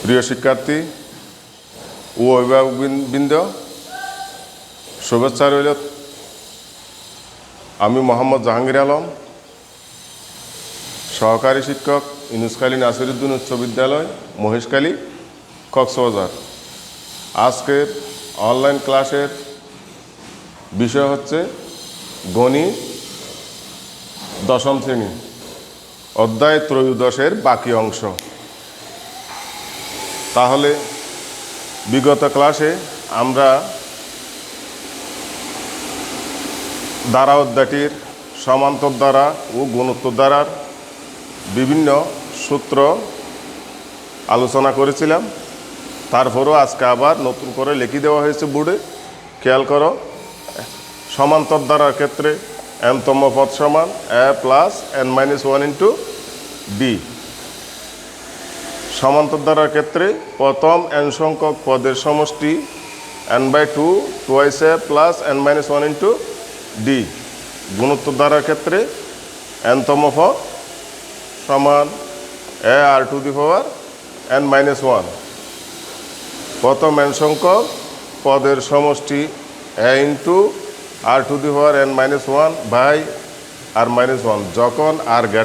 প্রিয় শিক্ষার্থী ও অভিভাবকবৃন্দ, শুভেচ্ছা রইল। আমি মোহাম্মদ জাহাঙ্গীর আলম, সহকারী শিক্ষক, ইউনুসখালী নাসিরউদ্দিন উচ্চ বিদ্যালয়, মহেশখালী, কক্সবাজার। আজকের অনলাইন ক্লাসের বিষয় হচ্ছে গণিত দশম শ্রেণী, অধ্যায় 13 বাকি অংশ। তাহলে বিগত ক্লাসে আমরা দ্বারা অধ্যায়টির সমান্তর দ্বারা ও গুণোত্তর দ্বারার বিভিন্ন সূত্র আলোচনা করেছিলাম। তারপরও আজকে আবার নতুন করে লিখে দেওয়া হয়েছে বোর্ডে। খেয়াল করো, সমান্তর দ্বারার ক্ষেত্রে n-তম পদ সমান a + n-1 * d। সমান্তর দ্বারার ক্ষেত্রে প্রথম n সংখ্যক পদের সমষ্টি n/2 2a + n-1 * d। গুণোত্তর দ্বারার ক্ষেত্রে n-তম পদ সমান ar⁴n-1। প্রথম n সংখ্যক পদের সমষ্টি a × r⁴n-1 বাই r-1 যখন r >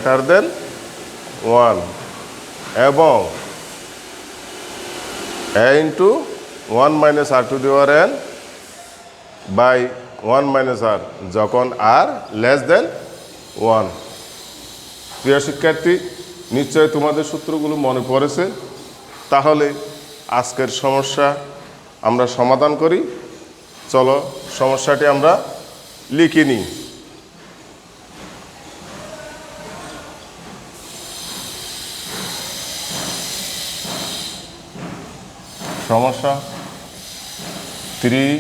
1 এবং a × 1 - r⁴n বাই 1 - r যখন r < 1। প্রিয় শিক্ষার্থী, নিশ্চয়ই তোমাদের সূত্রগুলো মনে পড়েছে। তাহলে আজকের সমস্যা আমরা সমাধান করি। চলো সমস্যাটি আমরা লিখে নিই। সমস্যা 3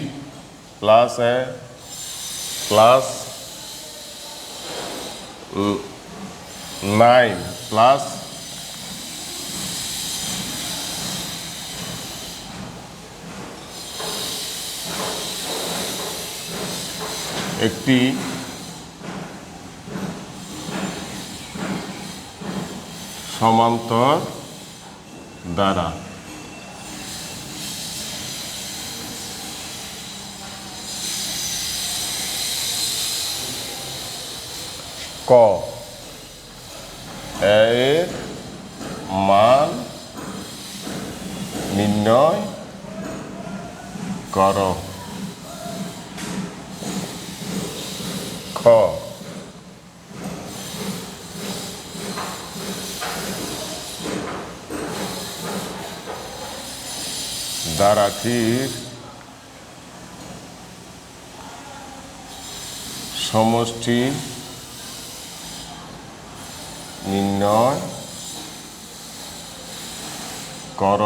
+ a + 9 + একটি সমান্তর দ্বারা ক এর মান নির্ণয় কর। খ দ্বারাটির সমষ্টি নির্ণয় কর।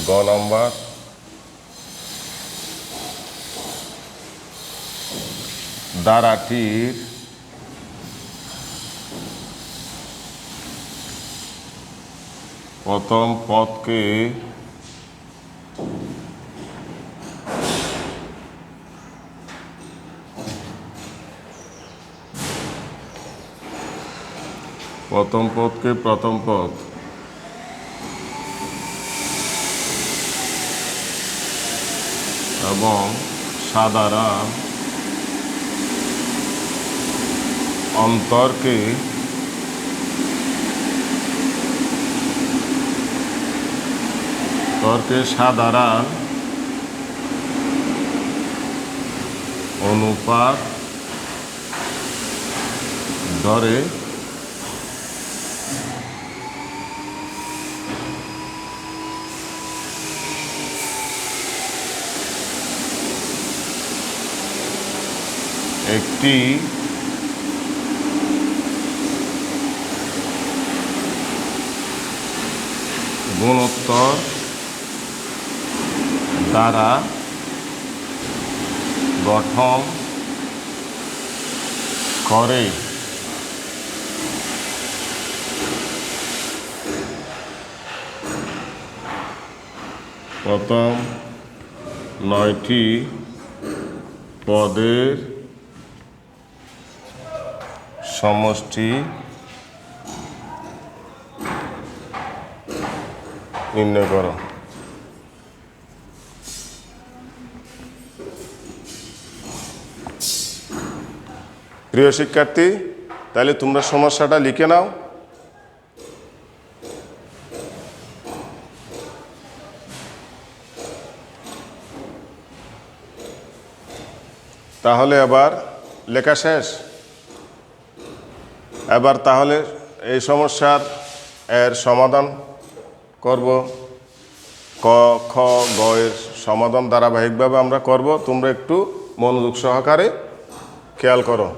গ নম্বর, দ্বারাটির প্রথম পদকে প্রথম পদ এবং সাধারণ অন্তরকে সাধারণ অনুপাত ধরে একটি গুণোত্তর দ্বারা গঠন করে। প্রথম 9টি পদের সমষ্টি নির্ণয় করো। প্রিয় শিক্ষার্থী, তাহলে তোমরা সমস্যাটা লিখে নাও। তাহলে এবার লেখা শেষ। এবার তাহলে এই সমস্যার এর সমাধান করব। ক খ গ এর সমাধান ধারাবাহিকভাবে আমরা করব। তোমরা একটু মনোযোগ সহকারে খেয়াল করো।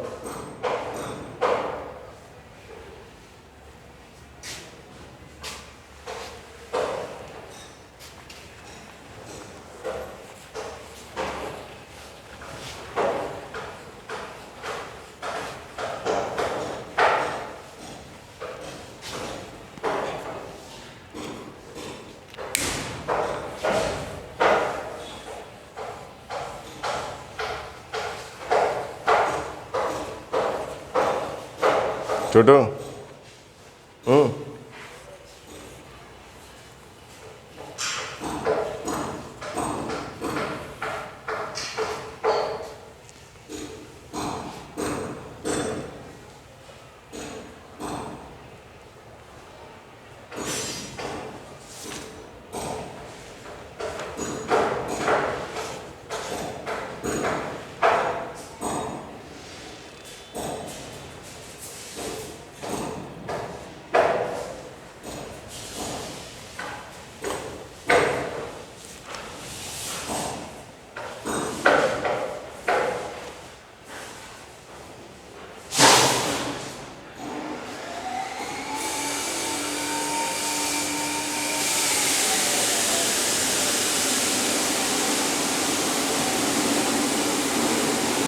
ছোট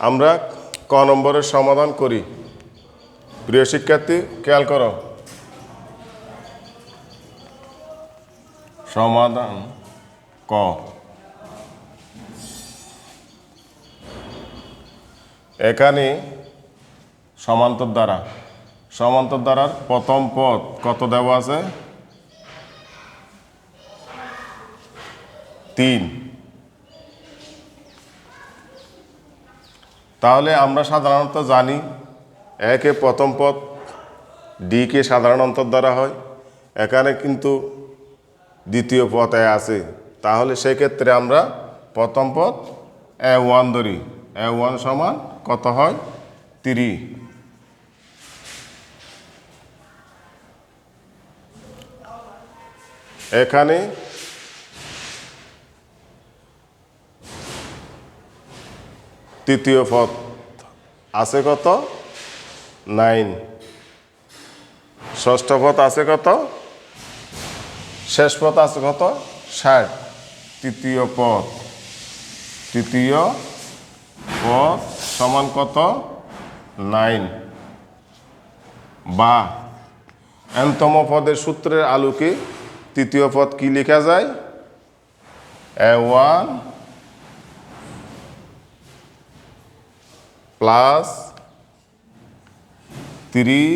আমরা ক নম্বরের সমাধান করি। প্রিয় শিক্ষার্থী, খেয়াল করো। সমাধান ক। এখানে সমান্তর দ্বারা, সমান্তর দ্বারার প্রথম পদ কত দেওয়া আছে? 3। তাহলে আমরা সাধারণত জানি একে প্রথম পদ, ডি কে সাধারণ অন্তর দ্বারা হয়। এখানে কিন্তু দ্বিতীয় পদ এ আছে। তাহলে সেক্ষেত্রে আমরা প্রথম পদ A1 ধরি। A1 সমান কত হয়? 3। এখানে তৃতীয় পদ আছে কত? 9। ষষ্ঠ পদ আছে কত? শেষ পদ আছে কত? 60। তৃতীয় পদ সমান কত? 9। বা n-তম পদের সূত্রের আলোকে তৃতীয় পদ কি লেখা যায়? A1 প্লাস 3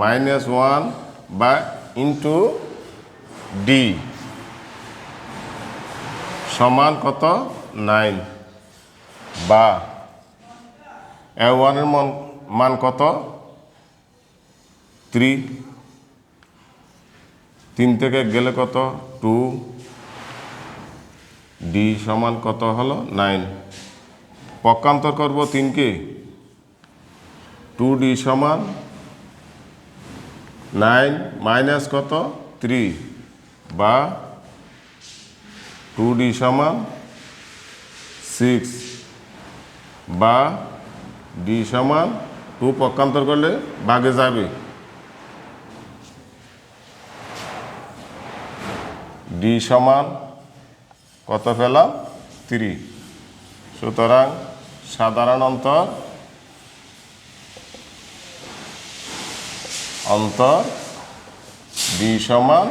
মাইনাস 1 বা ইন্টু ডি সমান কত? 9। বা A1 এর মান কত? 3। 3 থেকে গেলে কত? 2। ডি সমান কত হলো? 9। পক্ষান্তর করব 3 কে। 2d সমান 9 মাইনাস কত? 3 বা 2d সমান 6 বা d সমান 2 পক্ষান্তর করলে ভাগে যাবে। d সমান কত পেলাম? 3। সুতরাং সাধারণ অন্তর d সমান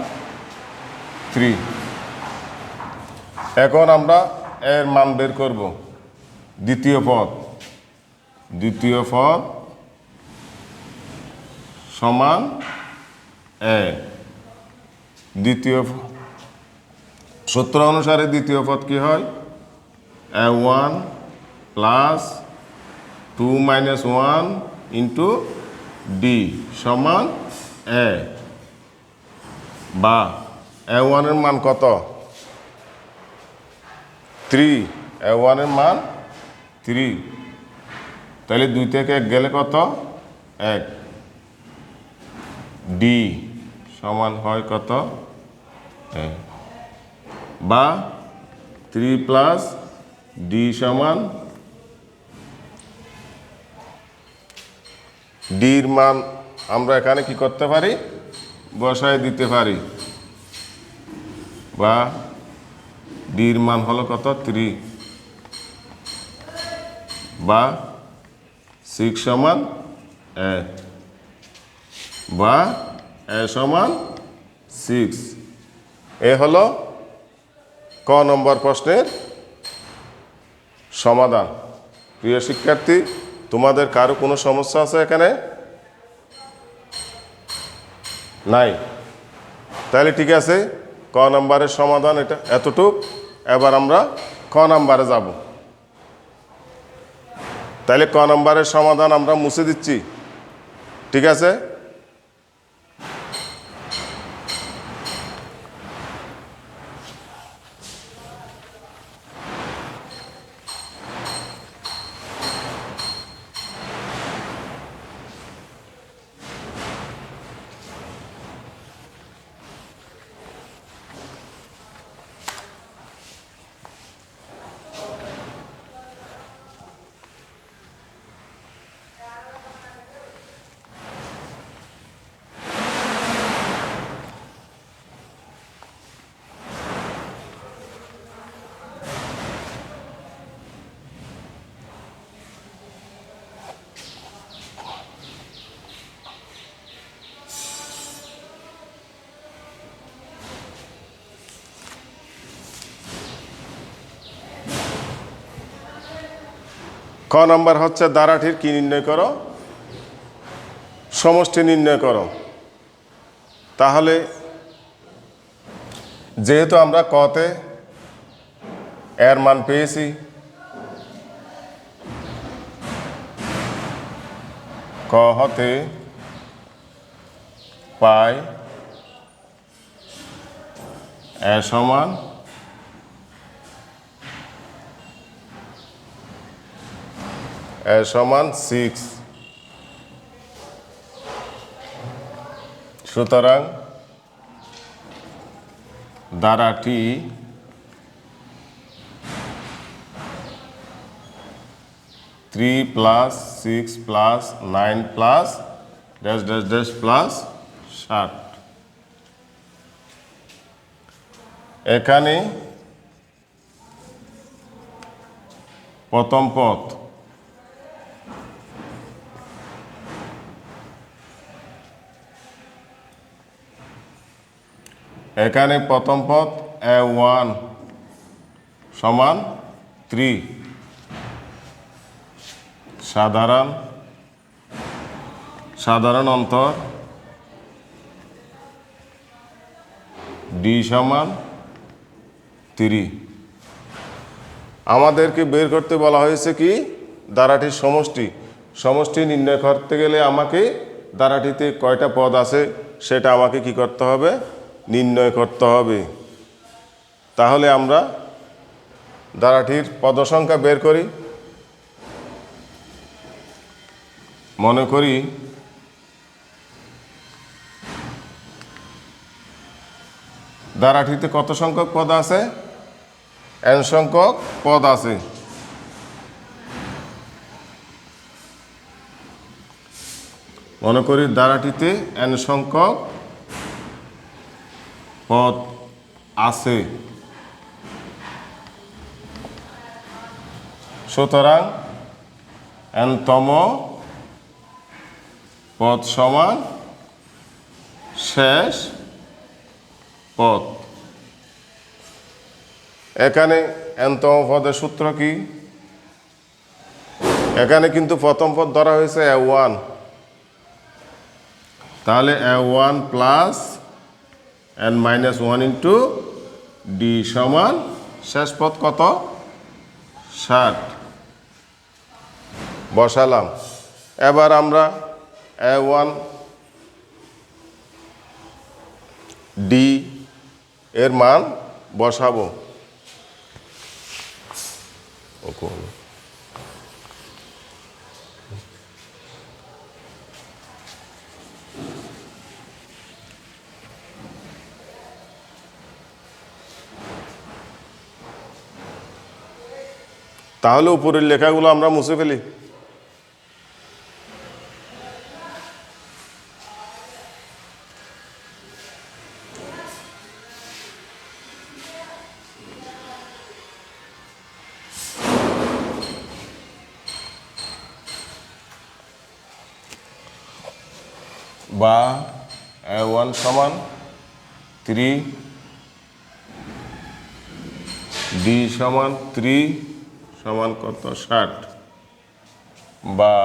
3। এখন আমরা এর মান বের করব। দ্বিতীয় পদ সমান a। দ্বিতীয় সূত্র অনুসারে দ্বিতীয় পদ কি হয়? a1 plus 2 minus 1 into D সমান এ, বা a1 এর মান কত? 3। a1 এর মান 3, তাহলে 2 থেকে 1 গেলে কত? 1। ডি সমান হয় কত? 1, বা 3 প্লাস ডি সমান, ডির মান আমরা এখানে কি করতে পারি? বসায় দিতে পারি, বা ডির মান হলো কত? 3, বা 6 সমান 1, বা এ সমান 6। এ হলো ক নম্বর প্রশ্নের সমাধান। প্রিয় শিক্ষার্থী, তোমাদের কারো কোনো সমস্যা আছে এখানে? নাই? তাহলে ঠিক আছে, ক নম্বরের সমাধান এটা এতটুক। এবার আমরা খ নম্বরে যাব। তাহলে ক নম্বরের সমাধান আমরা মুছে দিচ্ছি, ঠিক আছে? ক নম্বর হচ্ছে দ্বারাটির কি নির্ণয় করো? সমষ্টি নির্ণয় করো। তাহলে যেহেতু আমরা কতে এর মান পেয়েছি, ক হতে পাই এ সমান এ সমান 6। সুতরাং দ্বারাটি three plus 6 plus 9 plus dash dash dash plus 60। এখানে প্রথম পদ a1 সমান 3, সাধারণ অন্তর ডি সমান 3। আমাদেরকে বের করতে বলা হয়েছে কি? দ্বারাটির সমষ্টি নির্ণয় করতে গেলে আমাকে দ্বারাটিতে কয়টা পদ আছে সেটা আমাকে কি করতে হবে? নির্ণয় করতে হবে। তাহলে আমরা দ্বারাটির পদ সংখ্যা বের করি। মনে করি দ্বারাটিতে কত সংখ্যক পদ আছে? n সংখ্যক পদ আছে। মনে করি দ্বারাটিতে n সংখ্যক পদ আছে। সুতরাং n-তম পদ সমান শেষ পদ। এখানে n-তম পদের সূত্র কি? এখানে কিন্তু প্রথম পদ ধরা হয়েছে a1, তাহলে a1 plus n-1 into D সমান শেষ পদ কত 60 বসালাম। এবার আমরা A1 ডি এর মান বসাবো। তাহলে উপরের লেখাগুলো আমরা মুছে ফেলি। বা A1 সমান 3 ডি সমান 3 সমান কত 60 বা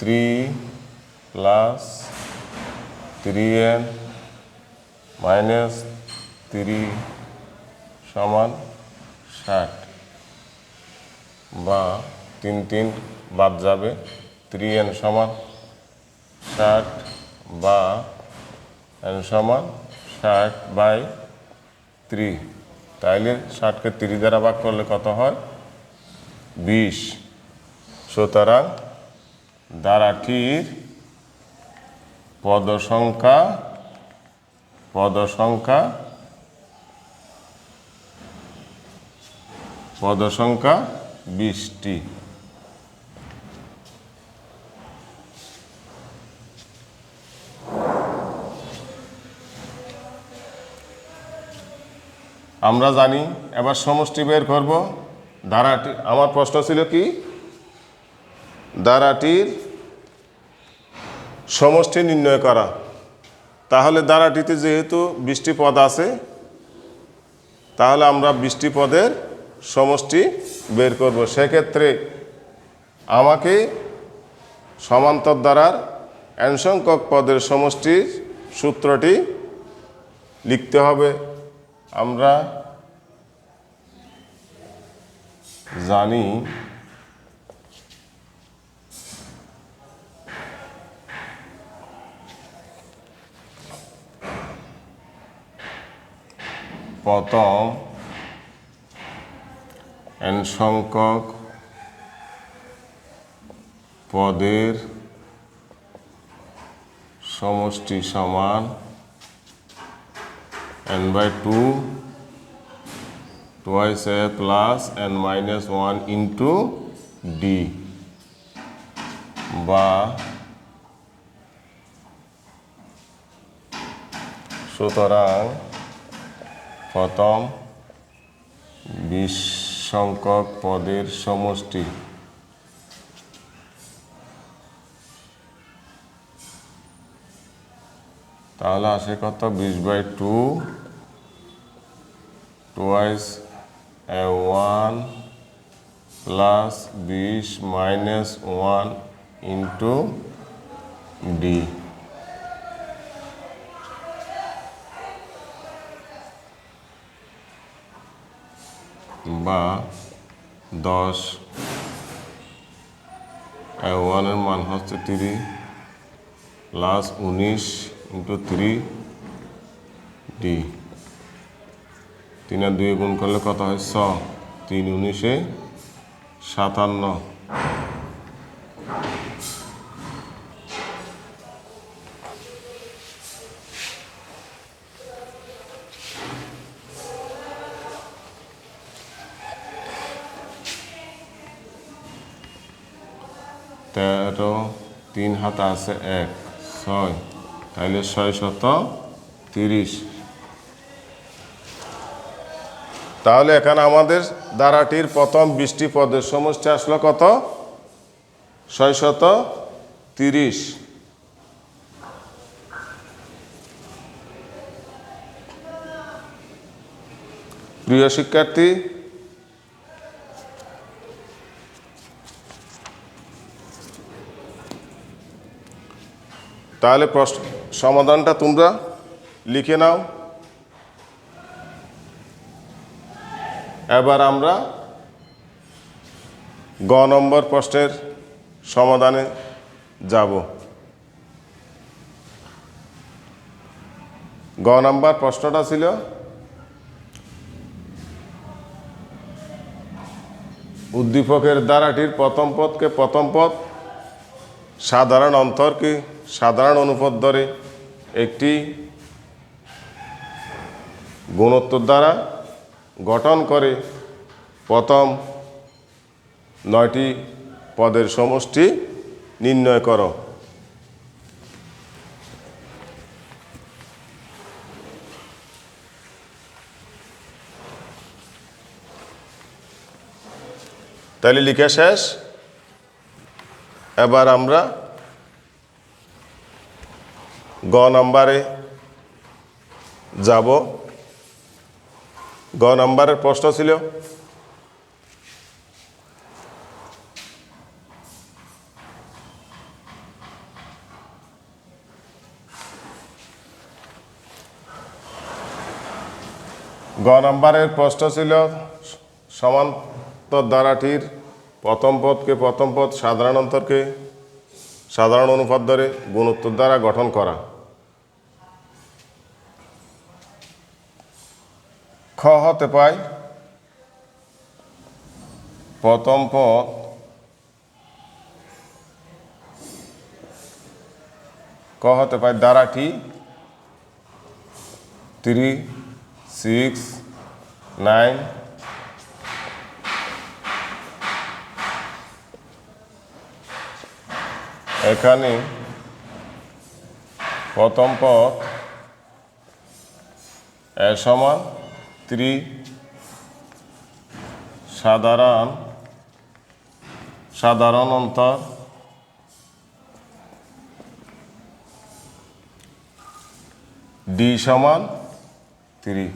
3 প্লাস 3n মাইনাস 3 সমান 60 বা 3 3 বাদ যাবে 3n সমান 60 বা n সমান 60/3 তাইলে 60কে 3 দ্বারা ভাগ করলে কত হয় 20। সুতরাং ধারাটির পদ সংখ্যা 20টি। আমরা জানি এবার সমষ্টি বের করব। ধারাটি আমার প্রশ্ন ছিল কি ধারাটির সমষ্টি নির্ণয় করা। তাহলে ধারাটিতে যেহেতু 20টি পদ আছে তাহলে আমরা 20টি পদের সমষ্টি বের করব। সেক্ষেত্রে আমাকে সমান্তর ধারার n সংখ্যক পদের সমষ্টির সূত্রটি লিখতে হবে। আমরা জানি প্রথম n সংখ্যক পদের সমষ্টি সমান n/2 twice a plus n-1 into d বা সুতরাং প্রথম 20 সংখ্যক পদের সমষ্টি তাহলে আসে কত 20/2 twice a1 plus 20 minus 1 into d বা 10 a1 এর মান হচ্ছে 3 প্লাস 19 into 3 d 3 আর 2 গুণ করলে কত হয় 6 3 19 57 13 3 হাতে আছে 1 6 তাহলে 630। তাহলে এখানে আমাদের ধারাটির প্রথম 20টি পদের সমষ্টি আসলো কত 630। প্রিয় শিক্ষার্থী তাহলে সমাধানটা তোমরা লিখে নাও। এবার আমরা গ নম্বর প্রশ্নের সমাধানে যাব। গ নম্বর প্রশ্নটা ছিল উদ্দীপকের ধারাটির প্রথম পদকে প্রথম পদ, সাধারণ অন্তরকে সাধারণ অনুপদ ধরে একটি গুণোত্তর দ্বারা গঠন করে প্রথম 9টি পদের সমষ্টি নির্ণয় করো। তাহলে লিখে শেষ। এবার আমরা গ নম্বরে যাব। গ নম্বরের প্রশ্ন ছিল সমান্তর ধারাটির প্রথম পদকে প্রথম পদ, সাধারণ অন্তরকে সাধারণ অনুপাত ধরে গুণোত্তর দ্বারা গঠন করা। খ হতে পায় প্রথম পদ ক হতে পায় ধারাটি 3, 6, 9 এখানে প্রথম পদ এ সমান 3, সাধারণ অন্তর ডি সমান 3।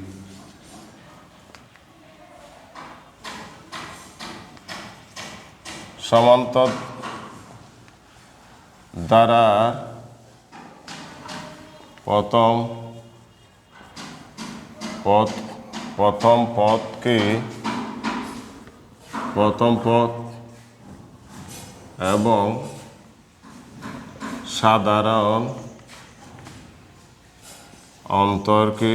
সমান্তর দ্বারা প্রথম পদ এবং সাধারণ অন্তরকে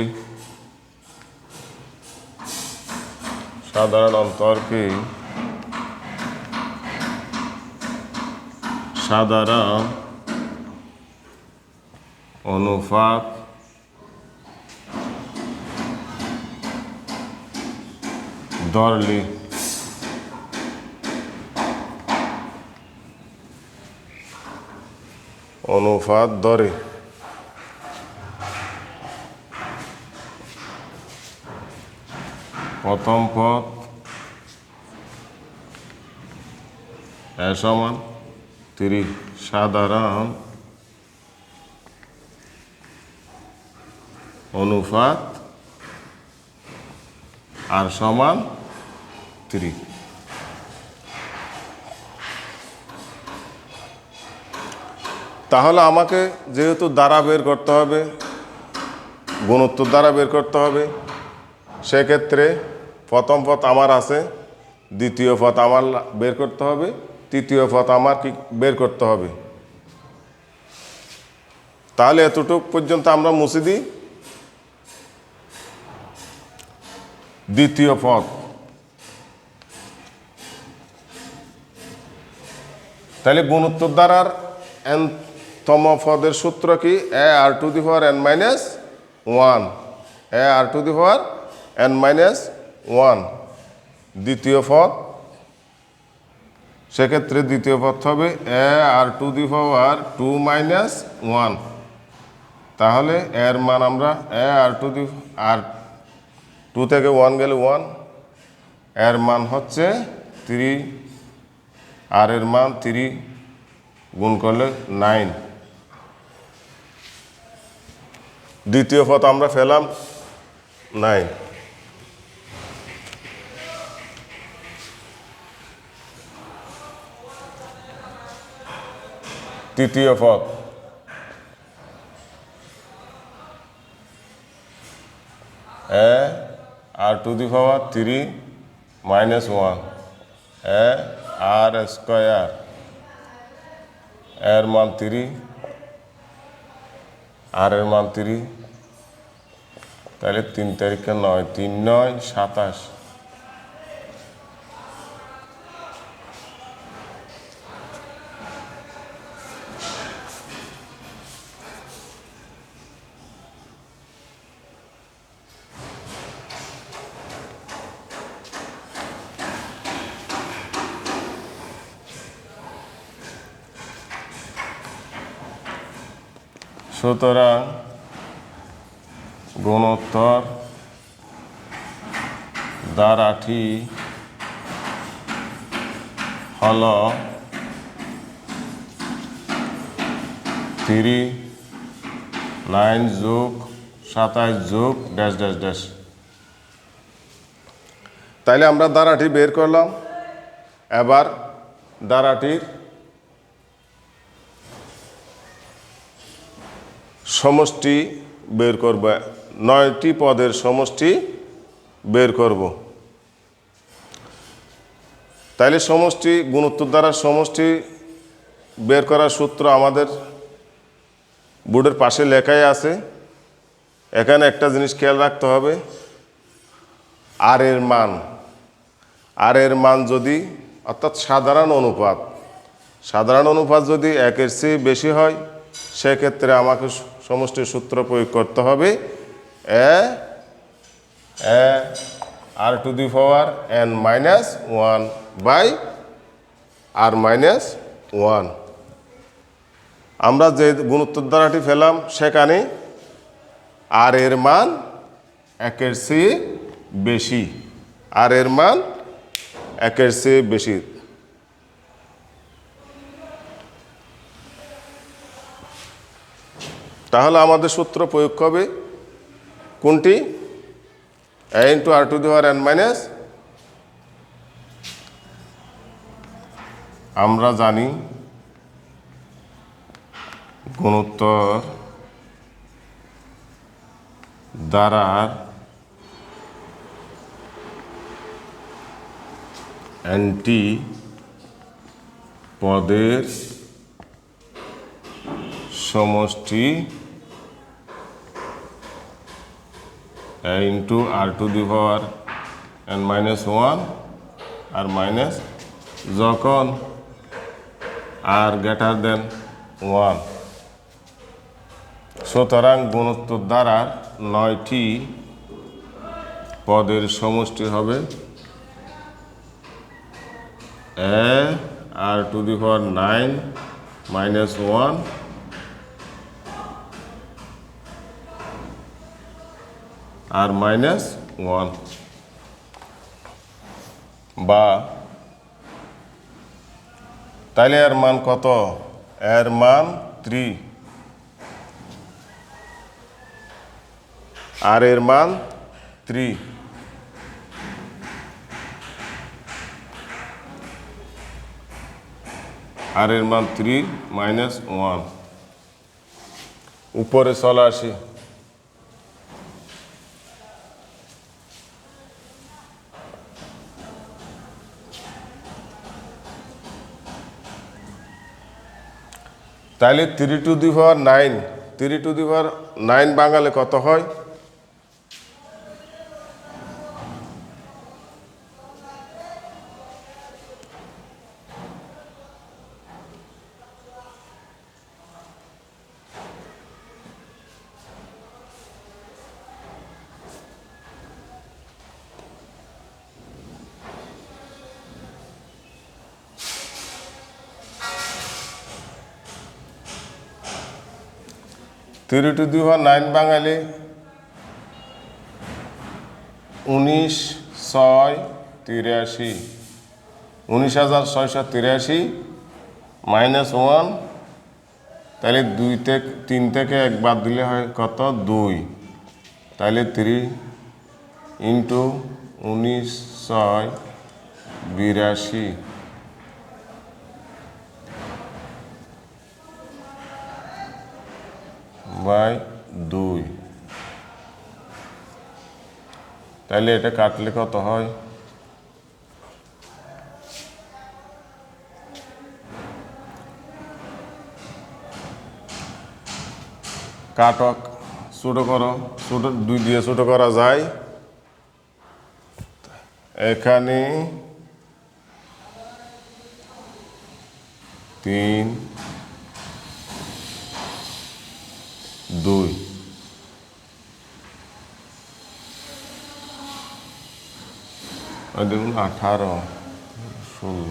সাধারণ অনুপাত ধরলে অনুপাত ধরে প্রথম পদ এ সমান 3, সাধারণ অনুপাত আর সমান 3। তাহলে আমাকে যেহেতু দ্বারা বের করতে হবে, গুণোত্তর দ্বারা বের করতে হবে, সেক্ষেত্রে প্রথম পদ আমার আছে, দ্বিতীয় পদ আমার বের করতে হবে, তৃতীয় পদ আমার কি বের করতে হবে। তাহলে এতটুক পর্যন্ত আমরা মুছে দিই। দ্বিতীয় পদ তাহলে গুণোত্তর দ্বারার n-তম পদের সূত্র কি? a r⁴n-1, a r⁴n-1 দ্বিতীয় পদ। সেক্ষেত্রে দ্বিতীয় পদ হবে a r⁴ 2 - 1। তাহলে এর মান আমরা a r⁴ 2 থেকে 1 গেলে 1, এর মান হচ্ছে 3, আর এর মান 3 গুণ করলে 9। দ্বিতীয় পদ আমরা পেলাম 9। তৃতীয় পদ a r to the power 3 minus 1 a r square এর মান 3 আর এর মান 3 তাহলে 3 তারিখে 9 3 9 27 সুতরাং গুণোত্তর দ্বারাটি হল 3 9 যোগ 27 যোগ ড্যাশ ড্যাশ ড্যাশ। তাইলে আমরা দ্বারাটি বের করলাম। এবার দ্বারাটির সমষ্টি বের করব, 9টি পদের সমষ্টি বের করব। তাইলে সমষ্টি গুণোত্তর দ্বারা সমষ্টি বের করার সূত্র আমাদের বোর্ডের পাশে লেখাই আছে। এখানে একটা জিনিস খেয়াল রাখতে হবে, আর এর মান যদি অর্থাৎ সাধারণ অনুপাত যদি 1-এর চেয়ে বেশি হয় সেক্ষেত্রে আমাকে সমষ্টির সূত্র প্রয়োগ করতে হবে a r to the power n minus 1 by r minus 1। আমরা যে গুণোত্তর দ্বারাটি পেলাম সেখানে আর এর মান 1-এর চেয়ে বেশি, আর এর মান 1-এর চেয়ে বেশি। তাহলে আমাদের সূত্র প্রয়োগ হবে কোনটি? a into r to the power n minus, আমরা জানি গুণোত্তর দ্বারার nটি পদের সমষ্টি a into r to the power n minus 1 r minus যখন আর গ্রেটার দেন 1। সুতরাং গুণোত্তর দ্বারা 9টি পদের সমষ্টি হবে a r to the power 9 minus 1 r minus 1, বা তাহলে এর মান কত? এর মান 3 আর এর মান 3। আর এর মান 3 মাইনাস 1। উপরে চলে আসি। তাহলে 3 two the power 9, 3 two the power 9 বাঙালে কত হয়? থ্রি টু দি পাওয়ার 9 বাঙালি 19,683, 19,683 মাইনাস 1। তাহলে 3 থেকে 1 বাদ দিলে হয় কত? 2। তাহলে 3 ইন্টু 19,682 বাই 2 তাহলে এটা কাটলে কত হয়? কাটক, ছোট করো, ছোট 2 দিয়ে ছোট করা যায়। এখানে 3 2 দেখুন 18 16